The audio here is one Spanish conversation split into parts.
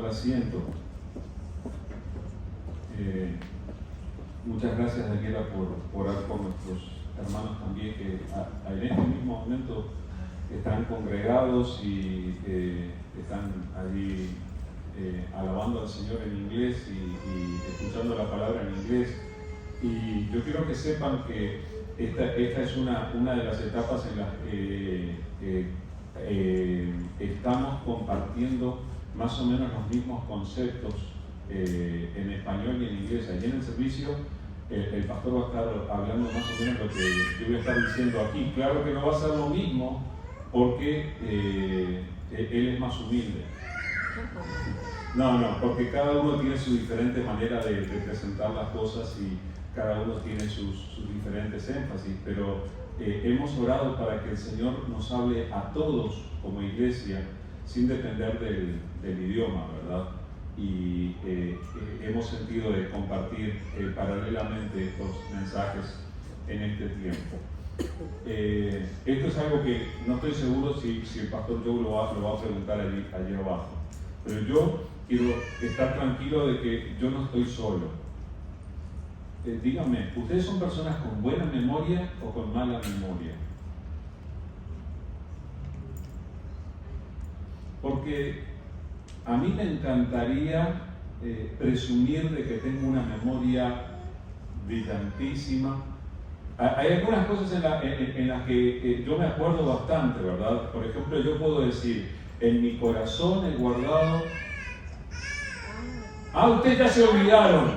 asiento. Muchas gracias, Daniela, por orar por nuestros hermanos también que en este mismo momento están congregados y están allí alabando al Señor en inglés y escuchando la palabra en inglés. Y yo quiero que sepan que esta es una de las etapas en las que estamos compartiendo más o menos los mismos conceptos en español y en inglés. Allí en el servicio el pastor va a estar hablando más o menos lo que yo voy a estar diciendo aquí. Claro que no va a ser lo mismo porque él es más humilde. No, porque cada uno tiene su diferente manera de presentar las cosas y cada uno tiene sus diferentes énfasis, pero hemos orado para que el Señor nos hable a todos como iglesia sin depender del idioma, ¿verdad? Y hemos sentido de compartir paralelamente estos mensajes en este tiempo. Esto es algo que no estoy seguro si el pastor Joe lo va a preguntar allí abajo, pero yo quiero estar tranquilo de que yo no estoy solo. Díganme, ¿ustedes son personas con buena memoria o con mala memoria? Porque a mí me encantaría presumir de que tengo una memoria brillantísima. Hay algunas cosas en las que yo me acuerdo bastante, ¿verdad? Por ejemplo, yo puedo decir, en mi corazón he guardado... ustedes ya se olvidaron.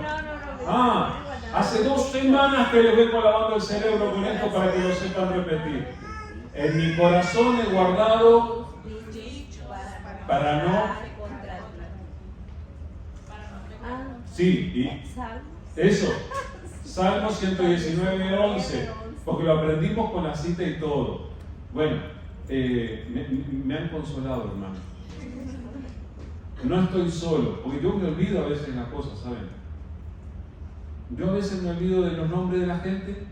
Hace 2 semanas que les vengo lavando el cerebro con esto para que lo sepan repetir. En mi corazón he guardado para no... Sí, y eso, Salmo 119:11, porque lo aprendimos con la cita y todo. Bueno, me han consolado, hermano. No estoy solo, porque yo me olvido a veces las cosas, ¿saben? Yo a veces me olvido de los nombres de la gente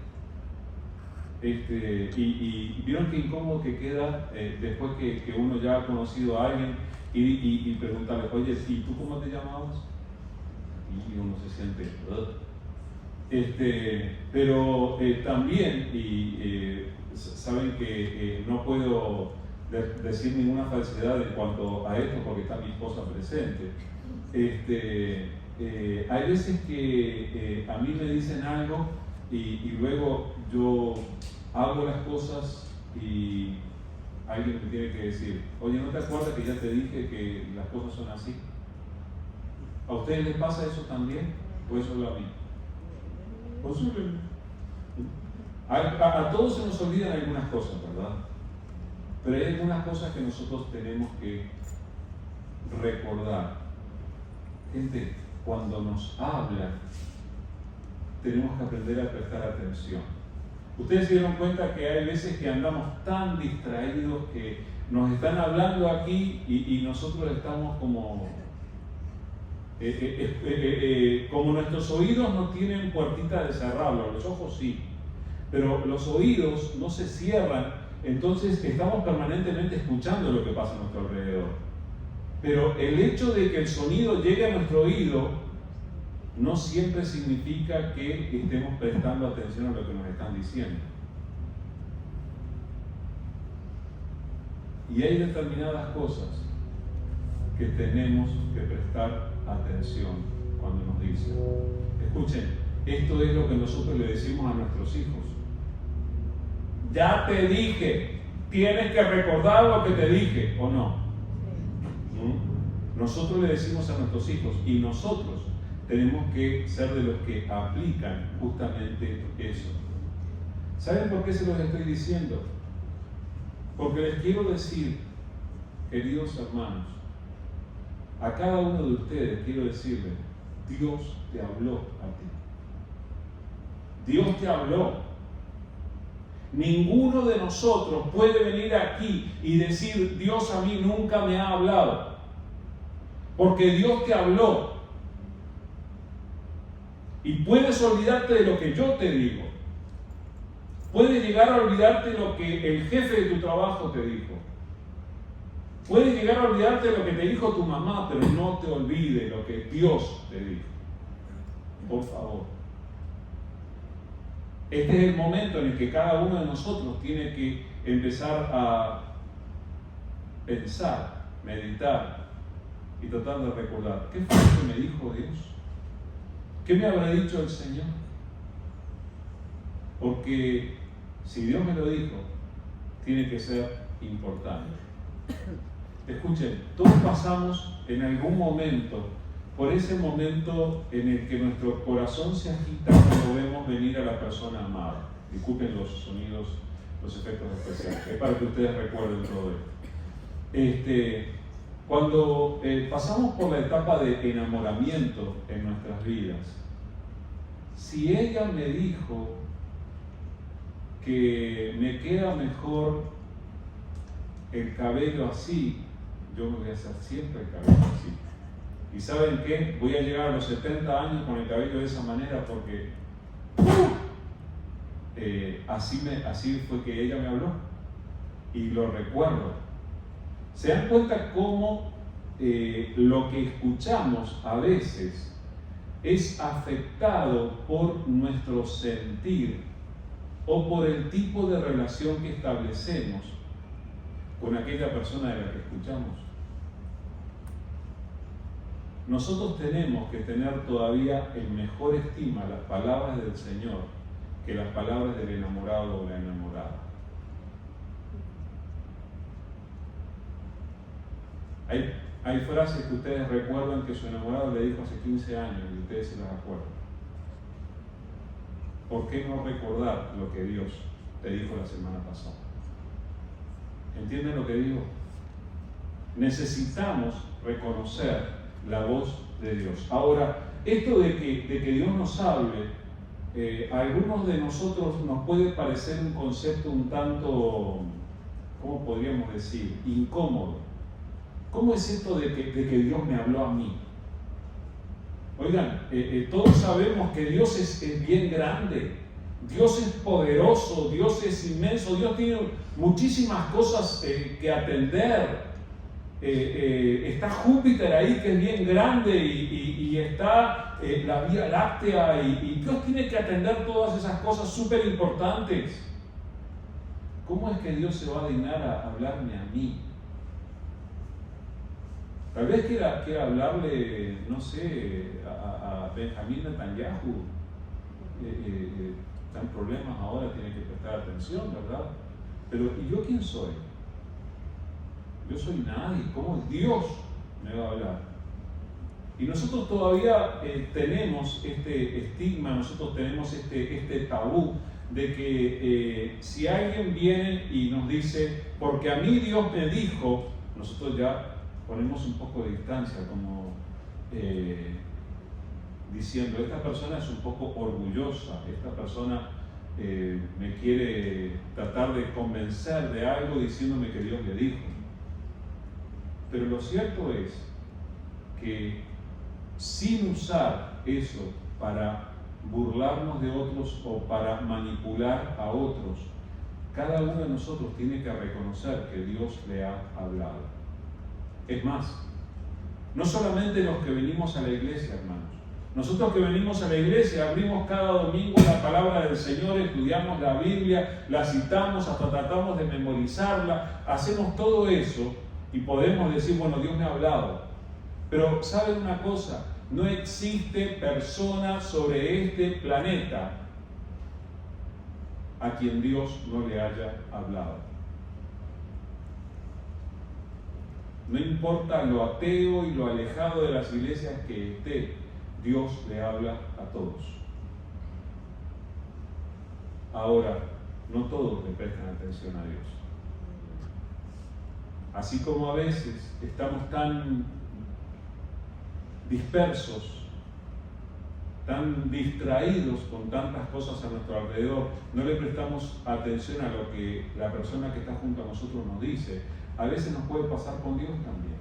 y vieron qué incómodo que queda después que uno ya ha conocido a alguien y preguntarle, oye, ¿y tú cómo te llamabas? Y uno se siente, pero también, saben que no puedo decir ninguna falsedad en cuanto a esto porque está mi esposa presente. Hay veces que a mí me dicen algo y luego yo hago las cosas y alguien me tiene que decir, oye, ¿no te acuerdas que ya te dije que las cosas son así? ¿A ustedes les pasa eso también? ¿O es solo a mí? A todos se nos olvidan algunas cosas, ¿verdad? Pero hay algunas cosas que nosotros tenemos que recordar. Gente, cuando nos habla, tenemos que aprender a prestar atención. Ustedes se dieron cuenta que hay veces que andamos tan distraídos que nos están hablando aquí y nosotros estamos como nuestros oídos no tienen puertita de cerrarlo, los ojos sí, pero los oídos no se cierran, entonces estamos permanentemente escuchando lo que pasa a nuestro alrededor. Pero el hecho de que el sonido llegue a nuestro oído no siempre significa que estemos prestando atención a lo que nos están diciendo. Y hay determinadas cosas que tenemos que prestar atención cuando nos dicen. Escuchen, esto es lo que nosotros le decimos a nuestros hijos. Ya te dije, tienes que recordar lo que te dije, ¿o no? Nosotros le decimos a nuestros hijos y nosotros tenemos que ser de los que aplican justamente eso. ¿Saben por qué se los estoy diciendo? Porque les quiero decir, queridos hermanos, a cada uno de ustedes quiero decirle, Dios te habló a ti. Dios te habló. Ninguno de nosotros puede venir aquí y decir, Dios a mí nunca me ha hablado. Porque Dios te habló. Y puedes olvidarte de lo que yo te digo. Puedes llegar a olvidarte de lo que el jefe de tu trabajo te dijo. Puedes llegar a olvidarte de lo que te dijo tu mamá, pero no te olvides lo que Dios te dijo. Por favor. Este es el momento en el que cada uno de nosotros tiene que empezar a pensar, meditar y tratar de recordar. ¿Qué fue lo que me dijo Dios? ¿Qué me habrá dicho el Señor? Porque si Dios me lo dijo, tiene que ser importante. Escuchen, todos pasamos en algún momento por ese momento en el que nuestro corazón se agita cuando vemos venir a la persona amada. Disculpen los sonidos, los efectos especiales, es para que ustedes recuerden todo esto. Cuando pasamos por la etapa de enamoramiento en nuestras vidas, si ella me dijo que me queda mejor el cabello así, yo me voy a hacer siempre el cabello así. ¿Y saben qué? Voy a llegar a los 70 años con el cabello de esa manera porque así fue que ella me habló. Y lo recuerdo. ¿Se dan cuenta cómo lo que escuchamos a veces es afectado por nuestro sentir o por el tipo de relación que establecemos con aquella persona de la que escuchamos? Nosotros tenemos que tener todavía en mejor estima las palabras del Señor que las palabras del enamorado o la enamorada. Hay frases que ustedes recuerdan que su enamorado le dijo hace 15 años y ustedes se las acuerdan. ¿Por qué no recordar lo que Dios te dijo la semana pasada? ¿Entienden lo que digo? Necesitamos reconocer la voz de Dios. Ahora, esto de que Dios nos hable, a algunos de nosotros nos puede parecer un concepto un tanto, ¿cómo podríamos decir? Incómodo. ¿Cómo es esto de que Dios me habló a mí? Oigan, todos sabemos que Dios es bien grande, Dios es poderoso, Dios es inmenso, Dios tiene muchísimas cosas que atender. Está Júpiter ahí que es bien grande y está la Vía Láctea y Dios tiene que atender todas esas cosas súper importantes. ¿Cómo es que Dios se va a dignar a hablarme a mí? Tal vez quiera hablarle, no sé, a Benjamín Netanyahu. Están problemas ahora, tiene que prestar atención, ¿verdad? Pero ¿y yo quién soy? Yo soy nadie. ¿Cómo Dios me va a hablar? Y nosotros todavía tenemos este estigma, nosotros tenemos este tabú de que si alguien viene y nos dice, porque a mí Dios me dijo, nosotros ya ponemos un poco de distancia, como diciendo, esta persona es un poco orgullosa, esta persona me quiere tratar de convencer de algo diciéndome que Dios le dijo. Pero lo cierto es que sin usar eso para burlarnos de otros o para manipular a otros, cada uno de nosotros tiene que reconocer que Dios le ha hablado. Es más, no solamente los que venimos a la iglesia, hermanos. Nosotros que venimos a la iglesia abrimos cada domingo la palabra del Señor, estudiamos la Biblia, la citamos, hasta tratamos de memorizarla, hacemos todo eso y podemos decir, bueno, Dios me ha hablado. Pero ¿saben una cosa? No existe persona sobre este planeta a quien Dios no le haya hablado. No importa lo ateo y lo alejado de las iglesias que esté, Dios le habla a todos. Ahora, no todos le prestan atención a Dios. Así como a veces estamos tan dispersos, tan distraídos con tantas cosas a nuestro alrededor, no le prestamos atención a lo que la persona que está junto a nosotros nos dice. A veces nos puede pasar con Dios también.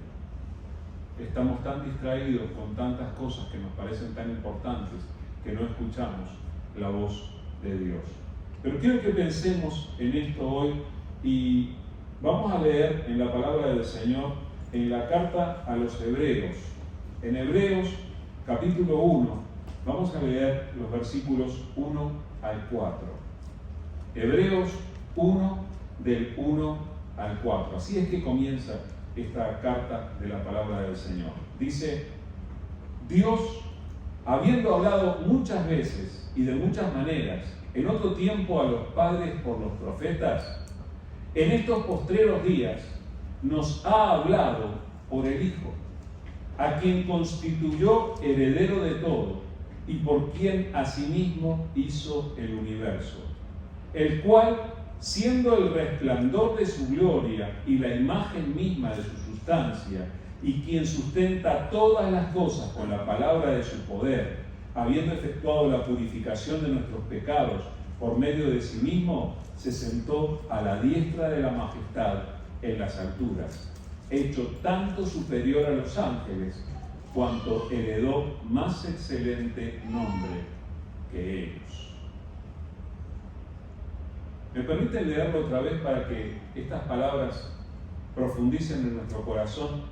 Estamos tan distraídos con tantas cosas que nos parecen tan importantes que no escuchamos la voz de Dios. Pero quiero que pensemos en esto hoy y Vamos a leer en la palabra del Señor, en la carta a los Hebreos. En Hebreos, capítulo 1, vamos a leer los versículos 1 al 4. Hebreos 1, del 1 al 4. Así es que comienza esta carta de la palabra del Señor. Dice: Dios, habiendo hablado muchas veces y de muchas maneras, en otro tiempo a los padres por los profetas, en estos postreros días nos ha hablado por el Hijo, a quien constituyó heredero de todo y por quien asimismo hizo el universo, el cual, siendo el resplandor de su gloria y la imagen misma de su sustancia, y quien sustenta todas las cosas con la palabra de su poder, habiendo efectuado la purificación de nuestros pecados por medio de sí mismo, se sentó a la diestra de la majestad en las alturas, hecho tanto superior a los ángeles, cuanto heredó más excelente nombre que ellos. ¿Me permiten leerlo otra vez para que estas palabras profundicen en nuestro corazón?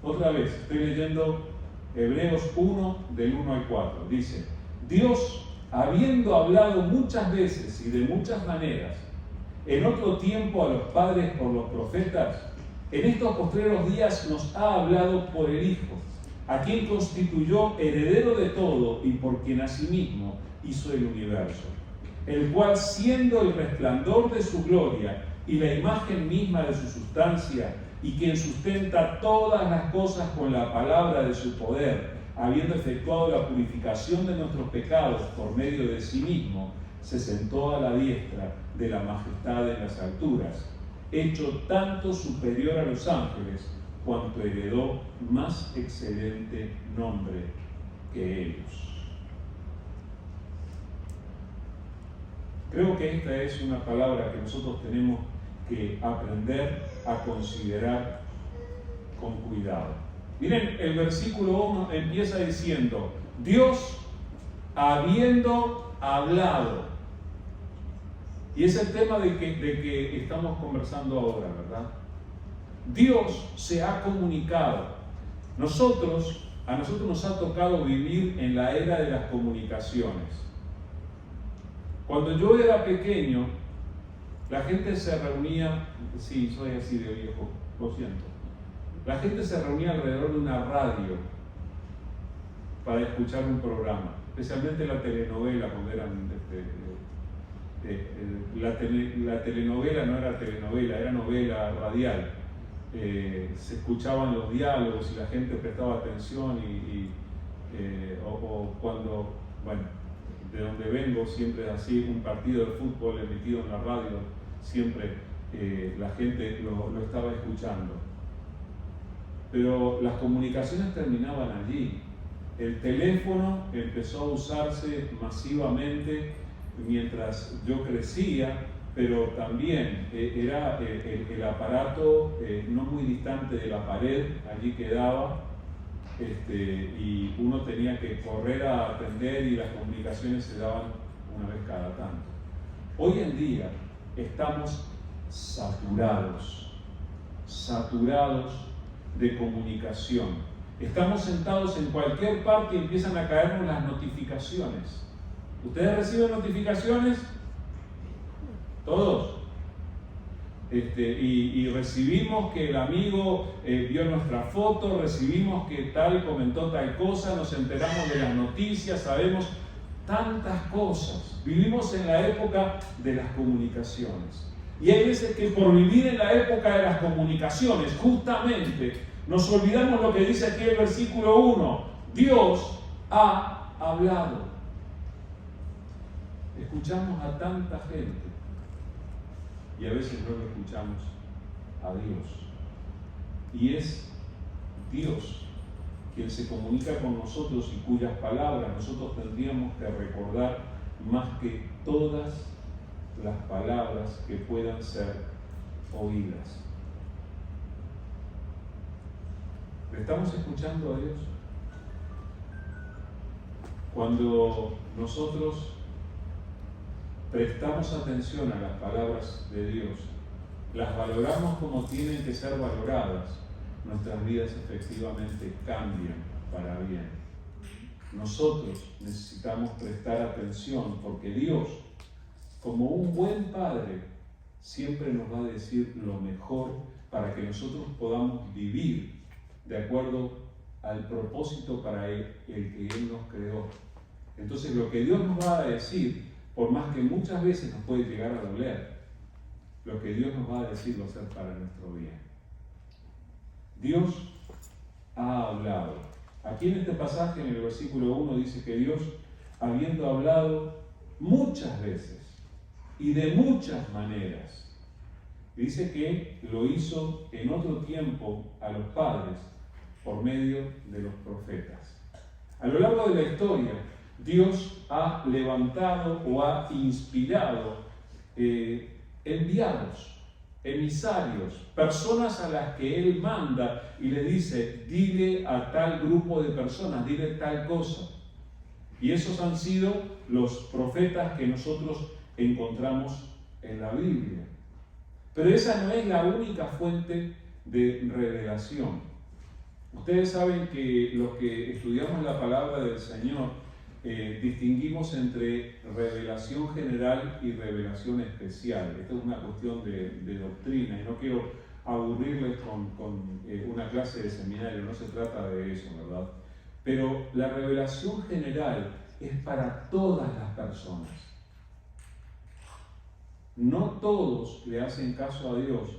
Otra vez, estoy leyendo Hebreos 1, del 1 al 4. Dice: Dios, habiendo hablado muchas veces y de muchas maneras, en otro tiempo a los padres por los profetas, en estos postreros días nos ha hablado por el Hijo, a quien constituyó heredero de todo y por quien asimismo hizo el universo, el cual, siendo el resplandor de su gloria y la imagen misma de su sustancia, y quien sustenta todas las cosas con la palabra de su poder, habiendo efectuado la purificación de nuestros pecados por medio de sí mismo, se sentó a la diestra de la majestad en las alturas, hecho tanto superior a los ángeles, cuanto heredó más excelente nombre que ellos. Creo que esta es una palabra que nosotros tenemos que aprender a considerar con cuidado. Miren, el versículo 1 empieza diciendo: Dios, habiendo hablado. Y es el tema de que estamos conversando ahora, ¿verdad? Dios se ha comunicado. A nosotros nos ha tocado vivir en la era de las comunicaciones. Cuando yo era pequeño, la gente se reunía, sí, soy así de viejo, lo siento. La gente se reunía alrededor de una radio para escuchar un programa, especialmente la telenovela, cuando eran la telenovela no era telenovela, era novela radial. Se escuchaban los diálogos y la gente prestaba atención o cuando, bueno, de donde vengo siempre es así, un partido de fútbol emitido en la radio, siempre la gente lo estaba escuchando. Pero las comunicaciones terminaban allí. El teléfono empezó a usarse masivamente mientras yo crecía, pero también era el aparato no muy distante de la pared, allí quedaba, y uno tenía que correr a atender y las comunicaciones se daban una vez cada tanto. Hoy en día estamos saturados de comunicación. Estamos sentados en cualquier parte y empiezan a caernos las notificaciones. ¿Ustedes reciben notificaciones? Todos. Y recibimos que el amigo vio nuestra foto, recibimos que tal comentó tal cosa, nos enteramos de las noticias, sabemos tantas cosas. Vivimos en la época de las comunicaciones. Y hay veces que por vivir en la época de las comunicaciones, justamente, nos olvidamos lo que dice aquí el versículo 1. Dios ha hablado. Escuchamos a tanta gente y a veces no lo escuchamos a Dios. Y es Dios quien se comunica con nosotros y cuyas palabras nosotros tendríamos que recordar más que todas las palabras que puedan ser oídas. ¿Le estamos escuchando a Dios? Cuando nosotros prestamos atención a las palabras de Dios, las valoramos como tienen que ser valoradas, nuestras vidas efectivamente cambian para bien. Nosotros necesitamos prestar atención porque Dios, como un buen padre, siempre nos va a decir lo mejor para que nosotros podamos vivir de acuerdo al propósito para el que Él nos creó. Entonces lo que Dios nos va a decir, por más que muchas veces nos puede llegar a doler, lo que Dios nos va a decir va a ser para nuestro bien. Dios ha hablado. Aquí en este pasaje, en el versículo 1, dice que Dios, habiendo hablado muchas veces y de muchas maneras, dice que lo hizo en otro tiempo a los padres por medio de los profetas. A lo largo de la historia, Dios ha levantado o ha inspirado enviados, emisarios, personas a las que Él manda y le dice, dile a tal grupo de personas, dile tal cosa. Y esos han sido los profetas que nosotros encontramos en la Biblia. Pero esa no es la única fuente de revelación. Ustedes saben que los que estudiamos la palabra del Señor distinguimos entre revelación general y revelación especial. Esta es una cuestión de doctrina y no quiero aburrirles con una clase de seminario, no se trata de eso, ¿verdad? Pero la revelación general es para todas las personas. No todos le hacen caso a Dios,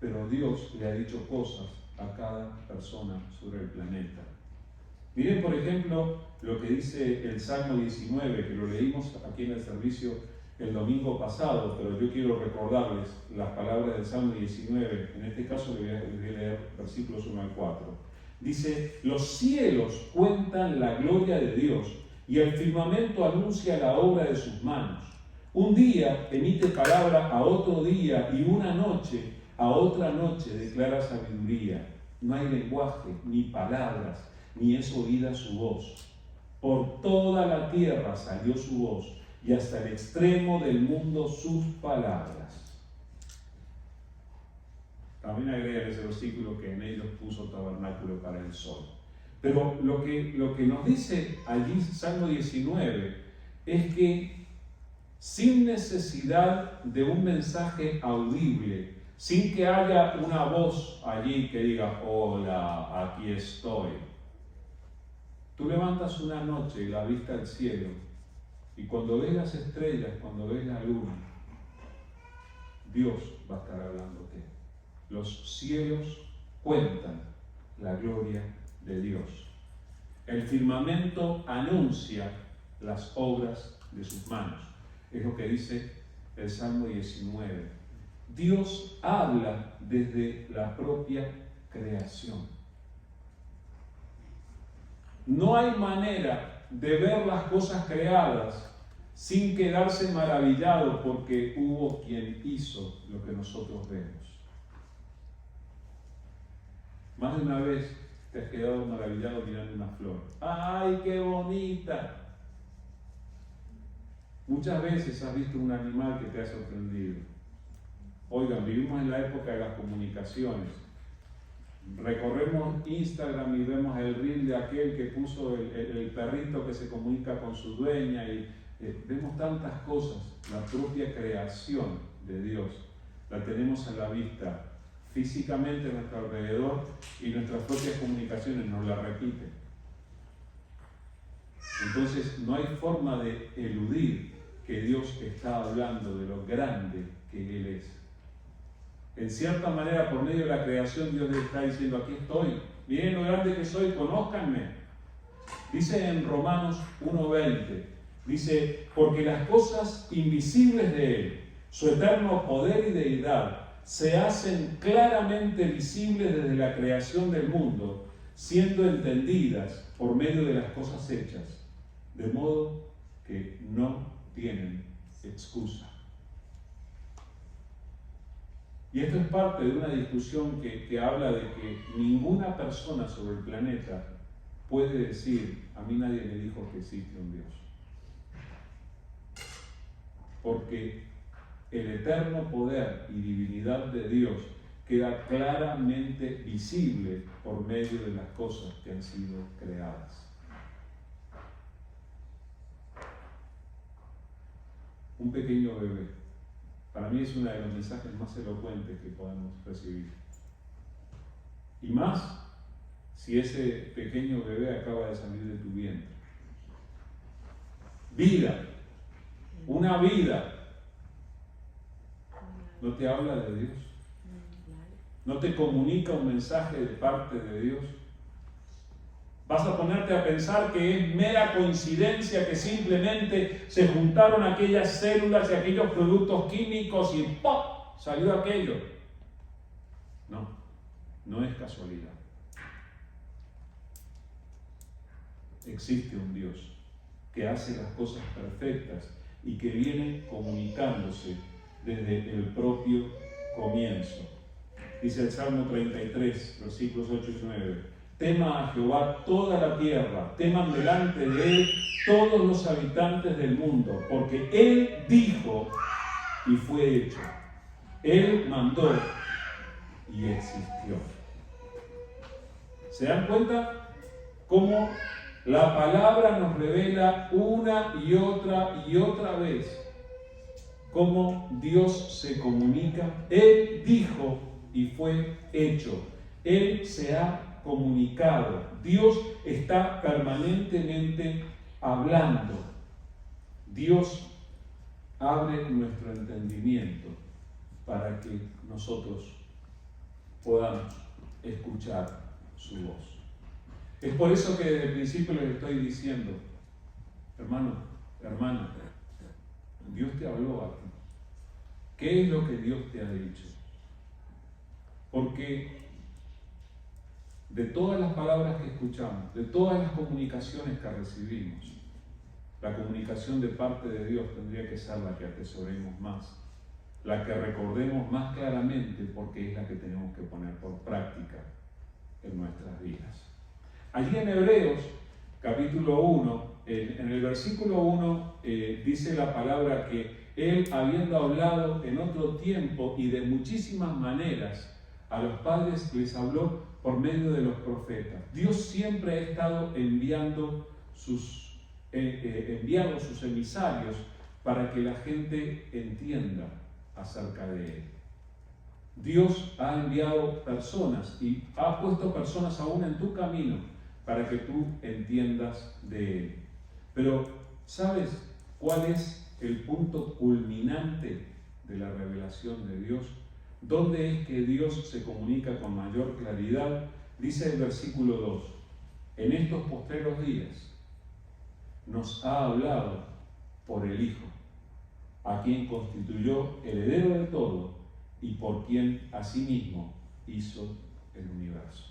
pero Dios le ha dicho cosas a cada persona sobre el planeta. Miren, por ejemplo, lo que dice el Salmo 19, que lo leímos aquí en el servicio el domingo pasado, pero yo quiero recordarles las palabras del Salmo 19. En este caso les voy a leer versículos 1 al 4. Dice, los cielos cuentan la gloria de Dios y el firmamento anuncia la obra de sus manos. Un día emite palabra a otro día y una noche a otra noche declara sabiduría. No hay lenguaje, ni palabras, ni es oída su voz. Por toda la tierra salió su voz, y hasta el extremo del mundo sus palabras. También agrega en ese versículo que en ellos puso tabernáculo para el sol. Pero lo que nos dice allí Salmo 19 es que sin necesidad de un mensaje audible, sin que haya una voz allí que diga, hola, aquí estoy. Tú levantas una noche y la vista al cielo, y cuando ves las estrellas, cuando ves la luna, Dios va a estar hablándote. Los cielos cuentan la gloria de Dios. El firmamento anuncia las obras de sus manos. Es lo que dice el Salmo 19. Dios habla desde la propia creación. No hay manera de ver las cosas creadas sin quedarse maravillado porque hubo quien hizo lo que nosotros vemos. Más de una vez te has quedado maravillado mirando una flor. ¡Ay, qué bonita! Muchas veces has visto un animal que te ha sorprendido. Oigan, vivimos en la época de las comunicaciones. Recorremos Instagram y vemos el reel de aquel que puso el perrito que se comunica con su dueña y vemos tantas cosas. La propia creación de Dios la tenemos a la vista físicamente a nuestro alrededor y nuestras propias comunicaciones nos la repiten. Entonces no hay forma de eludir que Dios está hablando de lo grande que Él es. En cierta manera, por medio de la creación, Dios les está diciendo, aquí estoy, miren lo grande que soy, conózcanme. Dice en Romanos 1:20, dice, porque las cosas invisibles de Él, su eterno poder y deidad, se hacen claramente visibles desde la creación del mundo, siendo entendidas por medio de las cosas hechas, de modo que no tienen excusa. Y esto es parte de una discusión que habla de que ninguna persona sobre el planeta puede decir, a mí nadie me dijo que existe un Dios. Porque el eterno poder y divinidad de Dios queda claramente visible por medio de las cosas que han sido creadas. Un pequeño bebé. Para mí es uno de los mensajes más elocuentes que podemos recibir. Y más si ese pequeño bebé acaba de salir de tu vientre. Vida. Una vida. ¿No te habla de Dios? ¿No te comunica un mensaje de parte de Dios? Vas a ponerte a pensar que es mera coincidencia que simplemente se juntaron aquellas células y aquellos productos químicos y ¡pop! Salió aquello. No, no es casualidad. Existe un Dios que hace las cosas perfectas y que viene comunicándose desde el propio comienzo. Dice el Salmo 33, versículos 8 y 9. Tema a Jehová toda la tierra, teman delante de él todos los habitantes del mundo, porque él dijo y fue hecho. Él mandó y existió. ¿Se dan cuenta cómo la palabra nos revela una y otra vez cómo Dios se comunica? Él dijo y fue hecho. Él se ha comunicado. Dios está permanentemente hablando. Dios abre nuestro entendimiento para que nosotros podamos escuchar su voz. Es por eso que desde el principio les estoy diciendo, hermano, hermana, Dios te habló a ti. ¿Qué es lo que Dios te ha dicho? Porque de todas las palabras que escuchamos, de todas las comunicaciones que recibimos, la comunicación de parte de Dios tendría que ser la que atesoremos más, la que recordemos más claramente, porque es la que tenemos que poner por práctica en nuestras vidas. Allí en Hebreos, capítulo 1, en el versículo 1, dice la palabra que Él, habiendo hablado en otro tiempo y de muchísimas maneras, a los padres les habló por medio de los profetas. Dios siempre ha estado enviando sus emisarios para que la gente entienda acerca de Él. Dios ha enviado personas y ha puesto personas aún en tu camino para que tú entiendas de Él. Pero, ¿sabes cuál es el punto culminante de la revelación de Dios? ¿Dónde es que Dios se comunica con mayor claridad? Dice el versículo 2, en estos postreros días nos ha hablado por el Hijo, a quien constituyó heredero de todo y por quien asimismo hizo el universo.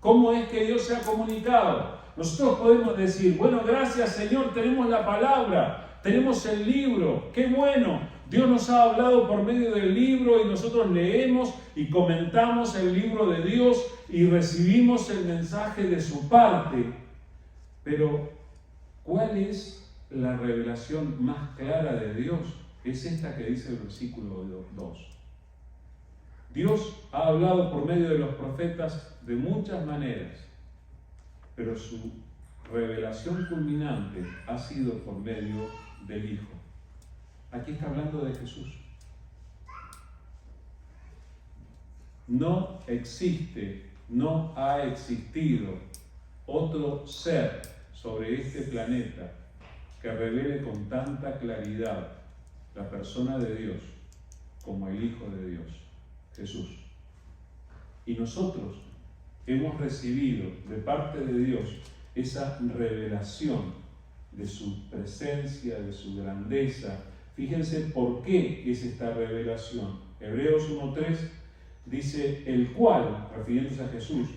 ¿Cómo es que Dios se ha comunicado? Nosotros podemos decir, bueno, gracias Señor, tenemos la palabra, tenemos el libro, qué bueno. Dios nos ha hablado por medio del libro y nosotros leemos y comentamos el libro de Dios y recibimos el mensaje de su parte. Pero, ¿cuál es la revelación más clara de Dios? Es esta que dice el versículo 2. Dios ha hablado por medio de los profetas de muchas maneras, pero su revelación culminante ha sido por medio del Hijo. Aquí está hablando de Jesús. No existe, no ha existido otro ser sobre este planeta que revele con tanta claridad la persona de Dios como el Hijo de Dios, Jesús. Y nosotros hemos recibido de parte de Dios esa revelación de su presencia, de su grandeza. Fíjense por qué es esta revelación. Hebreos 1:3 dice, el cual, refiriéndose a Jesús,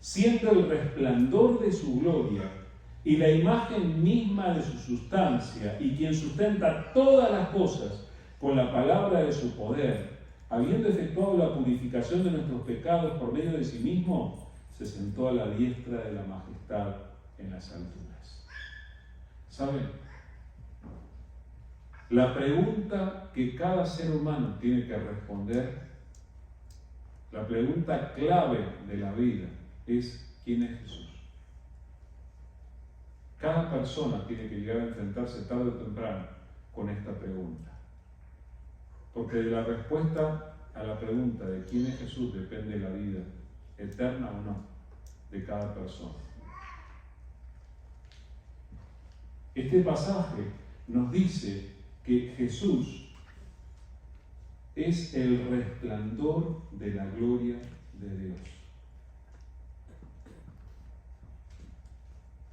siendo el resplandor de su gloria y la imagen misma de su sustancia, y quien sustenta todas las cosas con la palabra de su poder, habiendo efectuado la purificación de nuestros pecados por medio de sí mismo, se sentó a la diestra de la majestad en las alturas. ¿Saben? La pregunta que cada ser humano tiene que responder, la pregunta clave de la vida es: ¿quién es Jesús? Cada persona tiene que llegar a enfrentarse tarde o temprano con esta pregunta. Porque de la respuesta a la pregunta de quién es Jesús depende la vida, eterna o no, de cada persona. Este pasaje nos dice que Jesús es el resplandor de la gloria de Dios.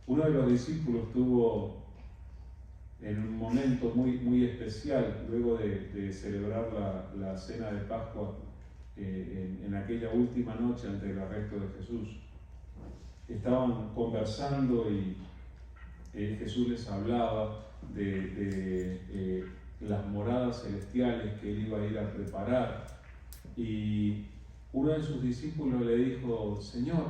Uno de los discípulos tuvo en un momento muy especial, luego de celebrar la cena de Pascua, en aquella última noche ante el arresto de Jesús. Estaban conversando y Jesús les hablaba de las moradas celestiales que él iba a ir a preparar. Y uno de sus discípulos le dijo: Señor,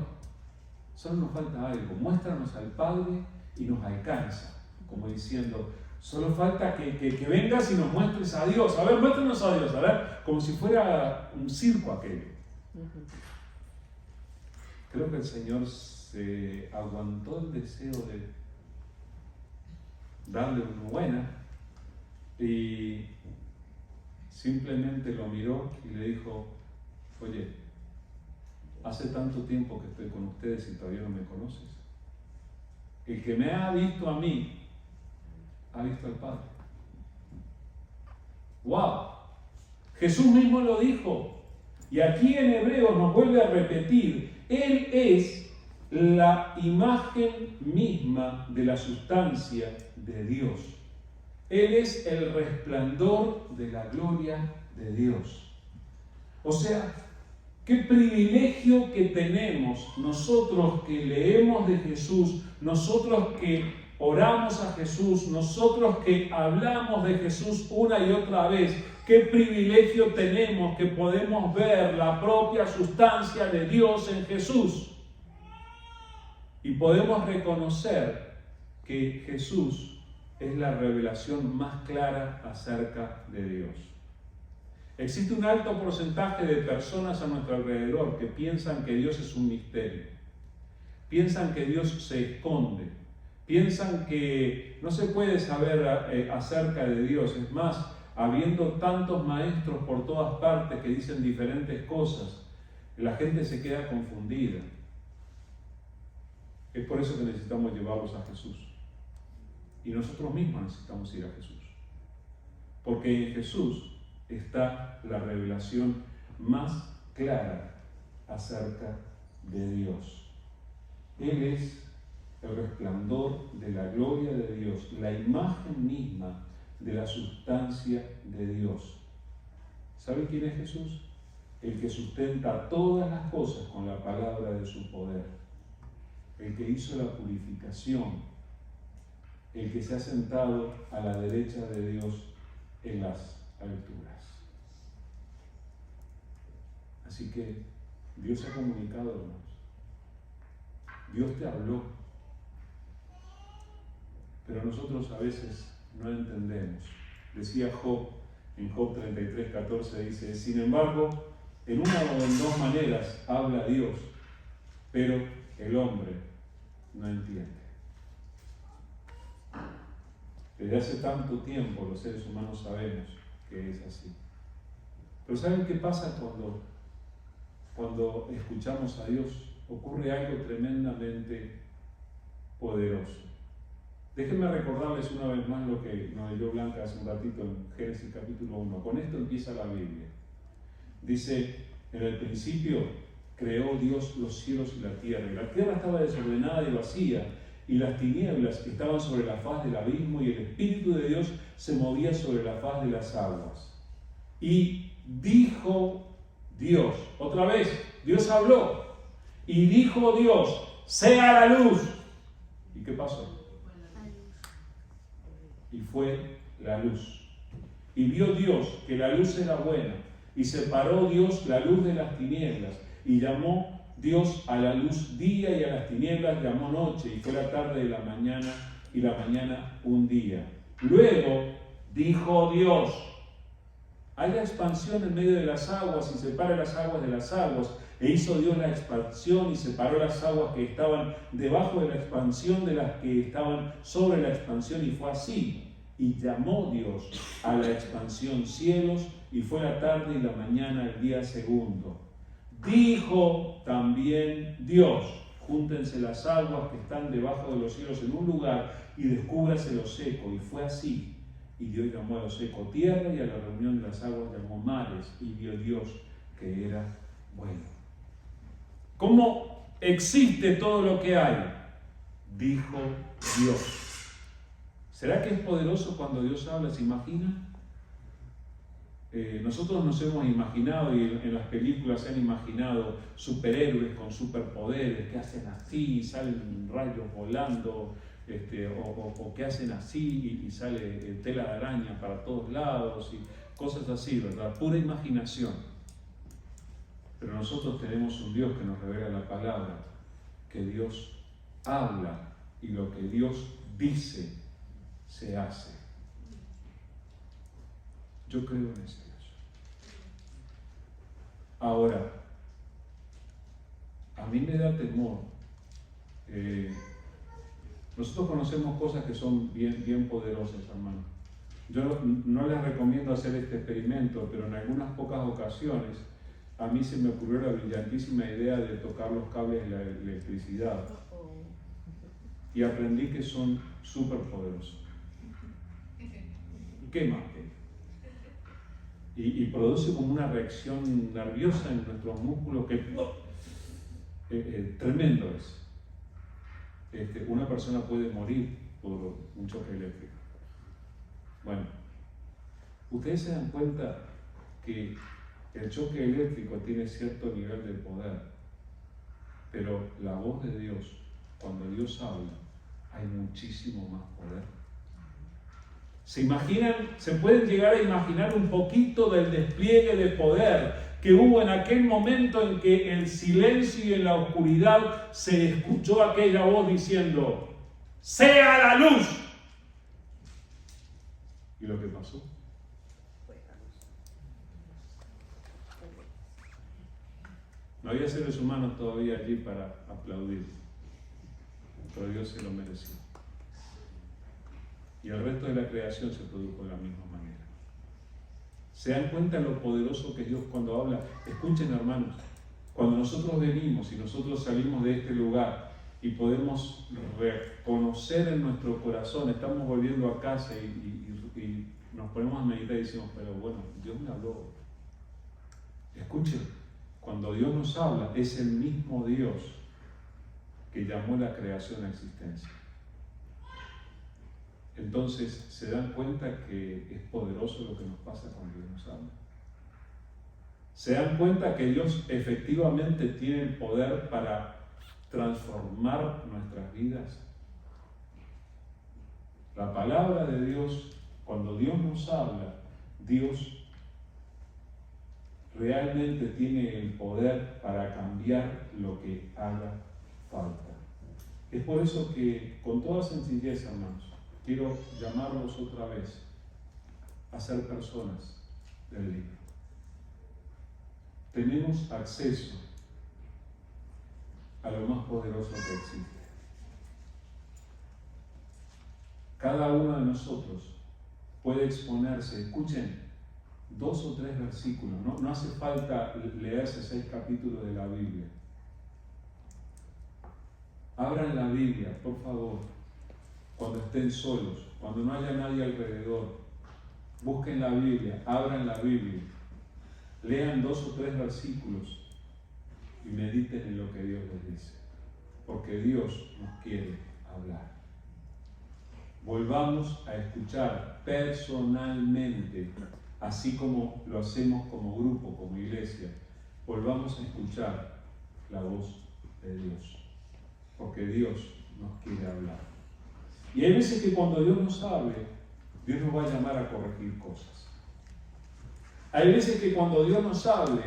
solo nos falta algo, muéstranos al Padre y nos alcanza. Como diciendo, solo falta que vengas y nos muestres a Dios. A ver, muéstranos a Dios, a ver, como si fuera un circo aquello. Creo que el Señor se aguantó el deseo de darle una buena y simplemente lo miró y le dijo: oye, hace tanto tiempo que estoy con ustedes y todavía no me conoces. El que me ha visto a mí ha visto al Padre. ¡Wow! Jesús mismo lo dijo. Y aquí en Hebreos nos vuelve a repetir: Él es la imagen misma de la sustancia de Dios. Él es el resplandor de la gloria de Dios. O sea, qué privilegio que tenemos nosotros que leemos de Jesús, nosotros que oramos a Jesús, nosotros que hablamos de Jesús una y otra vez. Qué privilegio tenemos que podemos ver la propia sustancia de Dios en Jesús. Y podemos reconocer que Jesús es la revelación más clara acerca de Dios. Existe un alto porcentaje de personas a nuestro alrededor que piensan que Dios es un misterio. Piensan que Dios se esconde. Piensan que no se puede saber acerca de Dios. Es más, habiendo tantos maestros por todas partes que dicen diferentes cosas, la gente se queda confundida. Es por eso que necesitamos llevarlos a Jesús. Y nosotros mismos necesitamos ir a Jesús. Porque en Jesús está la revelación más clara acerca de Dios. Él es el resplandor de la gloria de Dios, la imagen misma de la sustancia de Dios. ¿Sabe quién es Jesús? El que sustenta todas las cosas con la palabra de su poder. El que hizo la purificación. El que se ha sentado a la derecha de Dios en las alturas. Así que Dios se ha comunicado, hermanos. Dios te habló. Pero nosotros a veces no entendemos. Decía Job, en Job 33:14, dice: sin embargo, en una o en dos maneras habla Dios, pero el hombre no entiende. Desde hace tanto tiempo los seres humanos sabemos que es así. Pero ¿saben qué pasa cuando escuchamos a Dios? Ocurre algo tremendamente poderoso. Déjenme recordarles una vez más lo que nos leyó Blanca hace un ratito en Génesis capítulo 1. Con esto empieza la Biblia. Dice: en el principio creó Dios los cielos y la tierra. Y la tierra estaba desordenada y vacía, y las tinieblas estaban sobre la faz del abismo, y el Espíritu de Dios se movía sobre la faz de las aguas. Y dijo Dios, otra vez, Dios habló, y dijo Dios: sea la luz. ¿Y qué pasó? Y fue la luz. Y vio Dios que la luz era buena, y separó Dios la luz de las tinieblas, y llamó Dios a la luz día, y a las tinieblas llamó noche, y fue la tarde de la mañana, y la mañana un día. Luego Dijo Dios, haya expansión en medio de las aguas y separe las aguas de las aguas. E hizo Dios la expansión y separó las aguas que estaban debajo de la expansión de las que estaban sobre la expansión, y fue así. Y llamó Dios a la expansión cielos, y fue la tarde y la mañana el día segundo. Dijo también Dios, júntense las aguas que están debajo de los cielos en un lugar y descúbrase lo seco, y fue así. Y Dios llamó a lo seco tierra, y a la reunión de las aguas llamó mares, y vio Dios que era bueno. ¿Cómo existe todo lo que hay? Dijo Dios. ¿Será que es poderoso cuando Dios habla? ¿Se imagina? Nosotros nos hemos imaginado, y en las películas se han imaginado superhéroes con superpoderes que hacen así y salen rayos volando, o que hacen así y sale tela de araña para todos lados y cosas así, ¿verdad? Pura imaginación. Pero nosotros tenemos un Dios que nos revela la palabra, que Dios habla y lo que Dios dice se hace. Yo creo en ese Dios. Ahora, a mí me da temor. Nosotros conocemos cosas que son bien poderosas, hermano. Yo no les recomiendo hacer este experimento, pero en algunas pocas ocasiones a mí se me ocurrió la brillantísima idea de tocar los cables de la electricidad. Y aprendí que son súper poderosos. ¿Qué más? Y produce como una reacción nerviosa en nuestros músculos que tremendo es. Una persona puede morir por un choque eléctrico. Bueno, ustedes se dan cuenta que el choque eléctrico tiene cierto nivel de poder, pero la voz de Dios, cuando Dios habla, hay muchísimo más poder. ¿Se pueden llegar a imaginar un poquito del despliegue de poder que hubo en aquel momento en que en silencio y en la oscuridad se escuchó aquella voz diciendo, ¡sea la luz! ¿Y lo que pasó? No había seres humanos todavía allí para aplaudir, pero Dios se lo mereció. Y el resto de la creación se produjo de la misma manera. ¿Se dan cuenta lo poderoso que es Dios cuando habla? Escuchen, hermanos, cuando nosotros venimos y nosotros salimos de este lugar y podemos reconocer en nuestro corazón, estamos volviendo a casa y nos ponemos a meditar y decimos, pero bueno, Dios me habló. Escuchen, cuando Dios nos habla, es el mismo Dios que llamó la creación a existencia. Entonces, ¿se dan cuenta que es poderoso lo que nos pasa cuando Dios nos habla? ¿Se dan cuenta que Dios efectivamente tiene el poder para transformar nuestras vidas? La palabra de Dios, cuando Dios nos habla, Dios realmente tiene el poder para cambiar lo que haga falta. Es por eso que, con toda sencillez, hermanos, quiero llamarlos otra vez a ser personas del libro. Tenemos acceso a lo más poderoso que existe. Cada uno de nosotros puede exponerse, escuchen, 2 o 3 versículos, no hace falta leerse 6 capítulos de la Biblia. Abran la Biblia, por favor, cuando estén solos, cuando no haya nadie alrededor. Busquen la Biblia, abran la Biblia, lean 2 o 3 versículos y mediten en lo que Dios les dice, porque Dios nos quiere hablar. Volvamos a escuchar personalmente, así como lo hacemos como grupo, como iglesia. Volvamos a escuchar la voz de Dios, porque Dios nos quiere hablar. Y hay veces que cuando Dios nos hable, Dios nos va a llamar a corregir cosas. Hay veces que cuando Dios nos hable,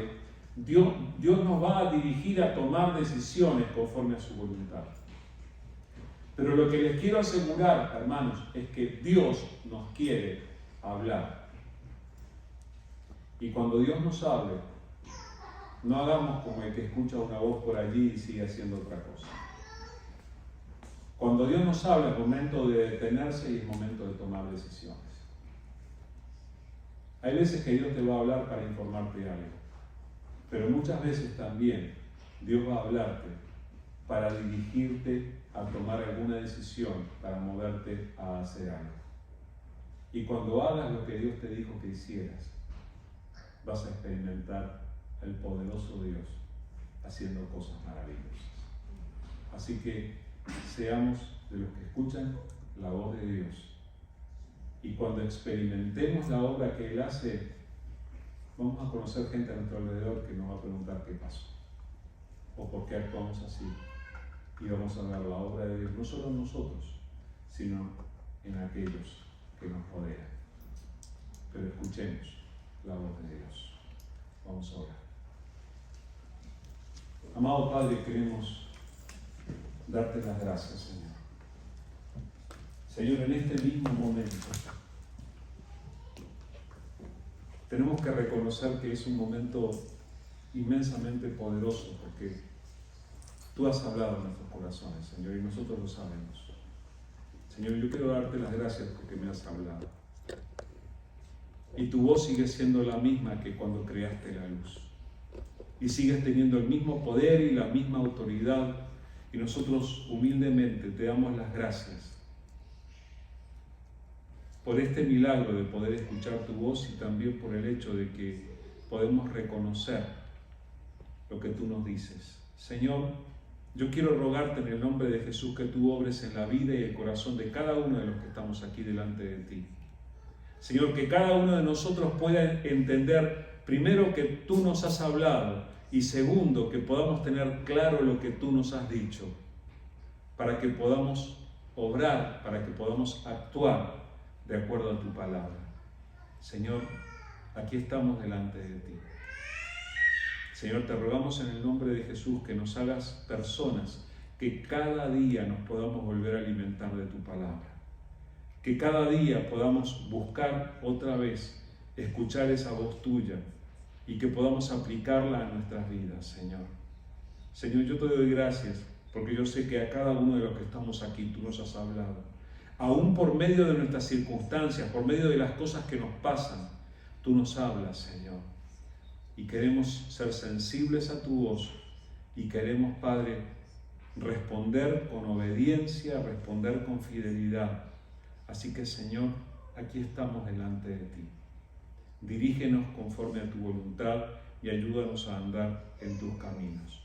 Dios nos va a dirigir a tomar decisiones conforme a su voluntad. Pero lo que les quiero asegurar, hermanos, es que Dios nos quiere hablar. Y cuando Dios nos hable, no hagamos como el que escucha una voz por allí y sigue haciendo otra cosa. Cuando Dios nos habla, es momento de detenerse y es momento de tomar decisiones. Hay veces que Dios te va a hablar para informarte algo, pero muchas veces también Dios va a hablarte para dirigirte a tomar alguna decisión, para moverte a hacer algo. Y cuando hagas lo que Dios te dijo que hicieras, vas a experimentar el poderoso Dios haciendo cosas maravillosas. Así que seamos de los que escuchan la voz de Dios. Y cuando experimentemos la obra que Él hace, vamos a conocer gente a nuestro alrededor que nos va a preguntar qué pasó o por qué actuamos así. Y vamos a ver la obra de Dios, no solo en nosotros, sino en aquellos que nos rodean. Pero escuchemos la voz de Dios. Vamos a orar. Amado Padre, queremos darte las gracias, Señor. Señor, en este mismo momento tenemos que reconocer que es un momento inmensamente poderoso porque tú has hablado en nuestros corazones, Señor, y nosotros lo sabemos. Señor, yo quiero darte las gracias porque me has hablado. Y tu voz sigue siendo la misma que cuando creaste la luz. Y sigues teniendo el mismo poder y la misma autoridad. Y nosotros humildemente te damos las gracias por este milagro de poder escuchar tu voz y también por el hecho de que podemos reconocer lo que tú nos dices. Señor, yo quiero rogarte en el nombre de Jesús que tú obres en la vida y el corazón de cada uno de los que estamos aquí delante de ti. Señor, que cada uno de nosotros pueda entender, primero, que tú nos has hablado y segundo, que podamos tener claro lo que tú nos has dicho para que podamos obrar, para que podamos actuar de acuerdo a tu palabra. Señor, aquí estamos delante de ti. Señor, te rogamos en el nombre de Jesús que nos hagas personas que cada día nos podamos volver a alimentar de tu palabra. Que cada día podamos buscar otra vez, escuchar esa voz tuya y que podamos aplicarla a nuestras vidas, Señor. Señor, yo te doy gracias porque yo sé que a cada uno de los que estamos aquí tú nos has hablado. Aún por medio de nuestras circunstancias, por medio de las cosas que nos pasan, tú nos hablas, Señor. Y queremos ser sensibles a tu voz y queremos, Padre, responder con obediencia, responder con fidelidad. Así que, Señor, aquí estamos delante de ti. Dirígenos conforme a tu voluntad y ayúdanos a andar en tus caminos.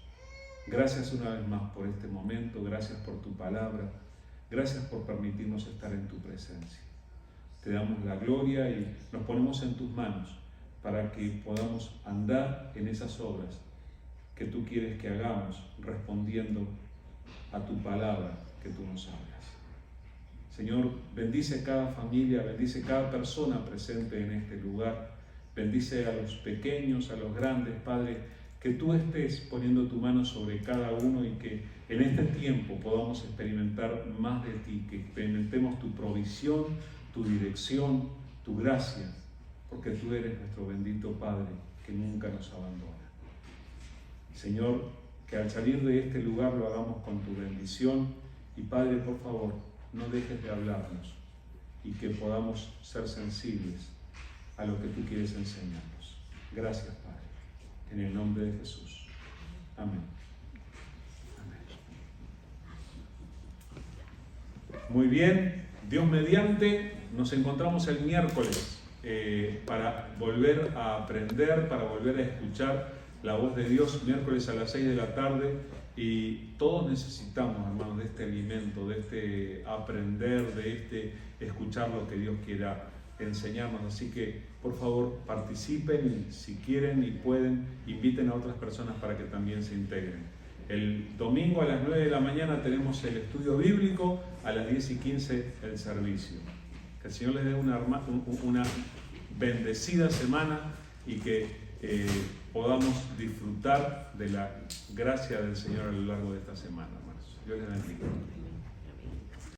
Gracias una vez más por este momento, gracias por tu palabra, gracias por permitirnos estar en tu presencia. Te damos la gloria y nos ponemos en tus manos para que podamos andar en esas obras que tú quieres que hagamos, respondiendo a tu palabra que tú nos hablas. Señor, bendice cada familia, bendice cada persona presente en este lugar, bendice a los pequeños, a los grandes, Padre, que tú estés poniendo tu mano sobre cada uno y que en este tiempo podamos experimentar más de ti, que experimentemos tu provisión, tu dirección, tu gracia, porque tú eres nuestro bendito Padre que nunca nos abandona. Señor, que al salir de este lugar lo hagamos con tu bendición y Padre, por favor, no dejes de hablarnos y que podamos ser sensibles a lo que tú quieres enseñarnos. Gracias, Padre, en el nombre de Jesús. Amén. Amén. Muy bien, Dios mediante, nos encontramos el miércoles para volver a aprender, para volver a escuchar la voz de Dios, miércoles a las 6 de la tarde. Y todos necesitamos, hermanos, de este alimento, de este aprender, de este escuchar lo que Dios quiera enseñarnos. Así que, por favor, participen y si quieren y pueden, inviten a otras personas para que también se integren. El domingo a las 9 de la mañana tenemos el estudio bíblico, a las 10:15 el servicio. Que el Señor les dé una bendecida semana y que podamos disfrutar de la gracia del Señor a lo largo de esta semana, hermanos. Dios les bendiga.